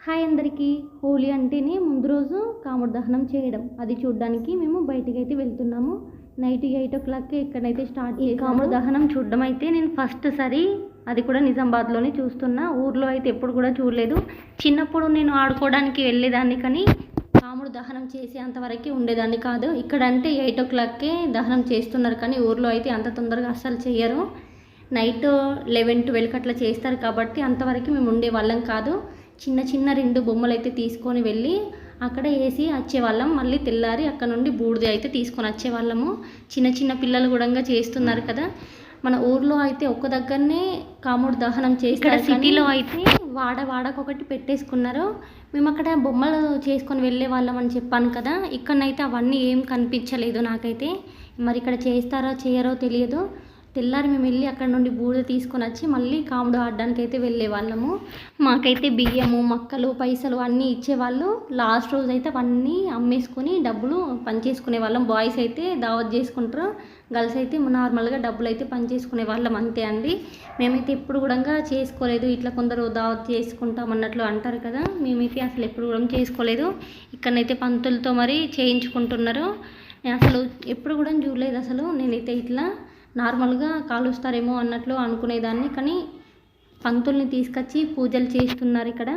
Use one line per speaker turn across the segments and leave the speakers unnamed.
Hi అందరికీ. హోలీ అంటేనే ముందు రోజు కాముడు దహనం చేయడం, అది చూడడానికి మేము బయటికి అయితే వెళ్తున్నాము. నైట్ 8 ఇక్కడైతే స్టార్ట్ ఈ కాముడు దహనం చూడడం అయితే నేను ఫస్ట్ సారి, అది కూడా నిజామాబాద్లోనే చూస్తున్నా. ఊర్లో అయితే ఎప్పుడు కూడా చూడలేదు. చిన్నప్పుడు నేను ఆడుకోవడానికి వెళ్ళేదాన్ని, కానీ కాముడు దహనం చేసే అంతవరకు ఉండేదాన్ని కాదు. ఇక్కడ అంటే 8 దహనం చేస్తున్నారు, కానీ ఊర్లో అయితే అంత తొందరగా అస్సలు చేయరు. నైట్ 11-12 అట్లా చేస్తారు కాబట్టి అంతవరకు మేము ఉండేవాళ్ళం కాదు. చిన్న చిన్న 2 బొమ్మలు అయితే తీసుకొని వెళ్ళి అక్కడ వేసి వచ్చేవాళ్ళం. మళ్ళీ తెల్లారి అక్కడ నుండి బూడిద అయితే తీసుకొని వచ్చేవాళ్ళము. చిన్న చిన్న పిల్లలు కూడా చేస్తున్నారు కదా. మన ఊర్లో అయితే ఒక్క దగ్గరనే కాముడు దహనం చేస్తారు. సిటీలో అయితే వాడకొకటి పెట్టేసుకున్నారు. మేము అక్కడ బొమ్మలు చేసుకొని వెళ్ళే వాళ్ళం అని చెప్పాను కదా. ఇక్కడనైతే అవన్నీ ఏం కనిపించలేదు నాకైతే. మరి ఇక్కడ చేస్తారో చేయరో తెలియదు. తెల్లారి మేము వెళ్ళి అక్కడ నుండి బూడిద తీసుకొని వచ్చి మళ్ళీ కాముడు ఆడడానికి అయితే వెళ్ళే వాళ్ళము. మాకైతే బియ్యము, మక్కలు, పైసలు అన్నీ ఇచ్చేవాళ్ళు. లాస్ట్ రోజు అయితే అవన్నీ అమ్మేసుకొని డబ్బులు పనిచేసుకునే వాళ్ళం. బాయ్స్ అయితే దావత్ చేసుకుంటారు, గర్ల్స్ అయితే నార్మల్గా డబ్బులు అయితే పనిచేసుకునే వాళ్ళం, అంతే అండి. మేమైతే ఎప్పుడు కూడా చేసుకోలేదు. ఇట్లా కొందరు దావత్ చేసుకుంటాం అన్నట్లు అంటారు కదా, మేమైతే అసలు ఎప్పుడు కూడా చేసుకోలేదు. ఇక్కడనైతే పంతులతో మరి చేయించుకుంటున్నారు. నేను అసలు ఎప్పుడు కూడా చూడలేదు. అసలు నేనైతే ఇట్లా నార్మల్గా కాలుస్తారేమో అన్నట్లు అనుకునేదాన్ని, కానీ పంతుల్ని తీసుకొచ్చి పూజలు చేస్తున్నారు ఇక్కడ.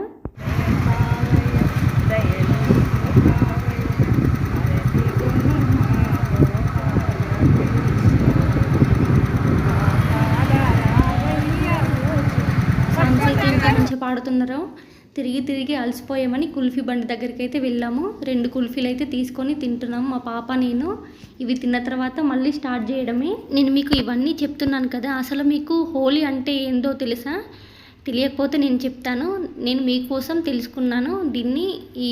సాంగ్స్ అయితే ఇంకా మంచిగా పాడుతున్నారు. తిరిగి అలసిపోయామని కుల్ఫీ బండి దగ్గరికి అయితే వెళ్ళాము. 2 కుల్ఫీలు అయితే తీసుకొని తింటున్నాము, మా పాప నేను. ఇవి తిన్న తర్వాత మళ్ళీ స్టార్ట్ చేయడమే. నేను మీకు ఇవన్నీ చెప్తున్నాను కదా, అసలు మీకు హోలీ అంటే ఏందో తెలుసా? తెలియకపోతే నేను చెప్తాను. నేను మీకోసం తెలుసుకున్నాను. ఈ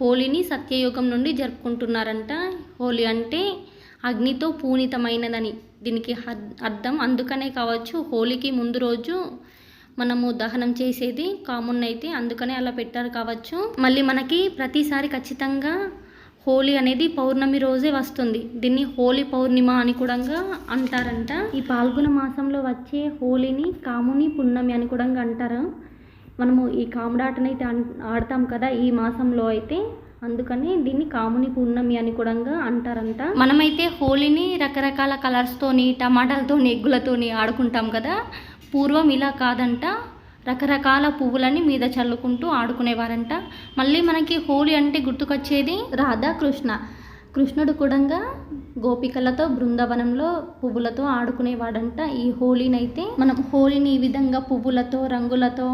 హోలీని సత్యయుగం నుండి జరుపుకుంటున్నారంట. హోలీ అంటే అగ్నితో పూనితమైనదని దీనికి అర్థం. అందుకనే కావచ్చు హోలీకి ముందు రోజు మనము దహనం చేసేది కామన్ అయితే, అందుకనే అలా పెట్టారు కావచ్చు. మళ్ళీ మనకి ప్రతిసారి ఖచ్చితంగా హోలీ అనేది పౌర్ణమి రోజే వస్తుంది. దీన్ని హోలీ పౌర్ణిమ అని కూడా అంటారంట. ఈ పాల్గొన మాసంలో వచ్చే హోలీని కాముని పున్నమి అని కూడా అంటారు. మనము ఈ కాముడాటనైతే ఆడతాం కదా ఈ మాసంలో అయితే, అందుకని దీన్ని కాముని పున్నమి అని కూడా అంటారంట. మనమైతే హోలీని రకరకాల కలర్స్తోని, టమాటాలతోని, ఎగ్గులతోని ఆడుకుంటాం కదా. పూర్వం ఇలా కాదంట, రకరకాల పువ్వులని మీద చల్లుకుంటూ ఆడుకునేవారంట. మళ్ళీ మనకి హోలీ అంటే గుర్తుకొచ్చేది రాధాకృష్ణ. కృష్ణుడు కూడా గోపికలతో బృందావనంలో పువ్వులతో ఆడుకునేవాడంట. ఈ హోలీనైతే మనం హోలీని ఈ విధంగా పువ్వులతో, రంగులతో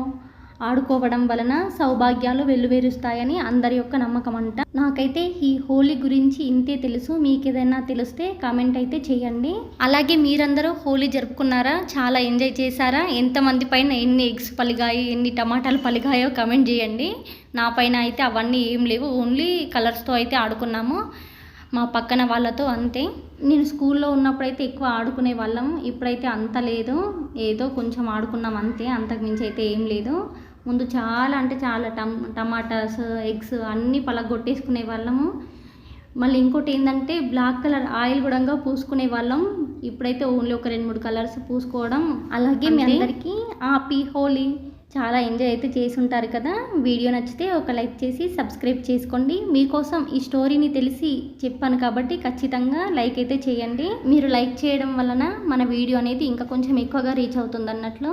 ఆడుకోవడం వలన సౌభాగ్యాలు వెల్లువేరుస్తాయని అందరి యొక్క నమ్మకం అంట. నాకైతే ఈ హోలీ గురించి ఇంతే తెలుసు. మీకు ఏదైనా తెలిస్తే కామెంట్ అయితే చేయండి. అలాగే మీరందరూ హోలీ జరుపుకున్నారా? చాలా ఎంజాయ్ చేశారా? ఎంతమంది పైన ఎన్ని ఎగ్స్ పలిగాయి, ఎన్ని టమాటాలు పలిగాయో కామెంట్ చేయండి. నా పైన అయితే అవన్నీ ఏం లేవు, ఓన్లీ కలర్స్తో అయితే ఆడుకున్నాము, మా పక్కన వాళ్ళతో అంతే. నేను స్కూల్లో ఉన్నప్పుడైతే ఎక్కువ ఆడుకునే వాళ్ళం, ఇప్పుడైతే అంత లేదు, ఏదో కొంచెం ఆడుకున్నాం అంతే, అంతకుమించి అయితే ఏం లేదు. ముందు చాలా అంటే చాలా టమాటాస్, ఎగ్స్ అన్నీ పలగొట్టేసుకునే వాళ్ళము. మళ్ళీ ఇంకోటి ఏంటంటే బ్లాక్ కలర్ ఆయిల్ కూడా పూసుకునే వాళ్ళం. ఇప్పుడైతే ఓన్లీ ఒక 2-3 కలర్స్ పూసుకోవడం. అలాగే మీ అందరికీ హ్యాపీ హోలీ. చాలా ఎంజాయ్ అయితే చేసి ఉంటారు కదా. వీడియో నచ్చితే ఒక లైక్ చేసి సబ్స్క్రైబ్ చేసుకోండి. మీకోసం ఈ స్టోరీని తెలిసి చెప్పాను కాబట్టి ఖచ్చితంగా లైక్ అయితే చేయండి. మీరు లైక్ చేయడం వలన మన వీడియో అనేది ఇంకా కొంచెం ఎక్కువగా రీచ్ అవుతుంది అన్నట్లు.